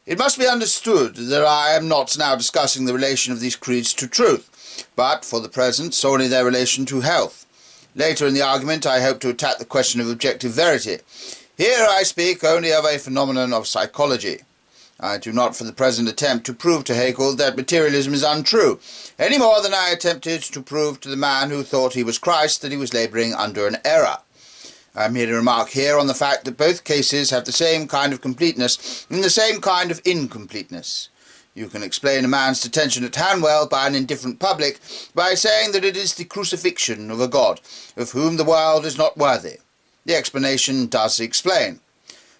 It must be understood that I am not now discussing the relation of these creeds to truth, but, for the present, solely their relation to health. Later in the argument I hope to attack the question of objective verity. Here I speak only of a phenomenon of psychology. I do not for the present attempt to prove to Hegel that materialism is untrue, any more than I attempted to prove to the man who thought he was Christ that he was labouring under an error. I merely remark here on the fact that both cases have the same kind of completeness and the same kind of incompleteness. You can explain a man's detention at Hanwell by an indifferent public by saying that it is the crucifixion of a God, of whom the world is not worthy. The explanation does explain.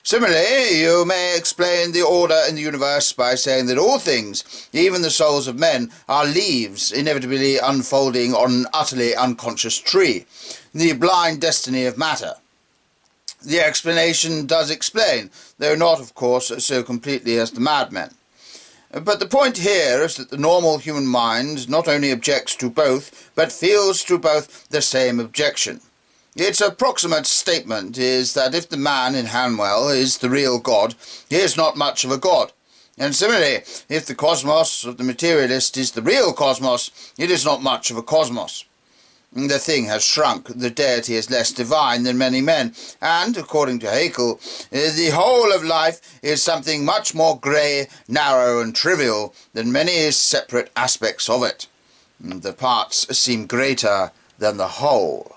Similarly, you may explain the order in the universe by saying that all things, even the souls of men, are leaves inevitably unfolding on an utterly unconscious tree, the blind destiny of matter. The explanation does explain, though not, of course, so completely as the madmen. But the point here is that the normal human mind not only objects to both, but feels to both the same objection. Its approximate statement is that if the man in Hanwell is the real God, he is not much of a God. And similarly, if the cosmos of the materialist is the real cosmos, it is not much of a cosmos. The thing has shrunk, the deity is less divine than many men, and, according to Hegel, the whole of life is something much more grey, narrow, and trivial than many separate aspects of it. The parts seem greater than the whole.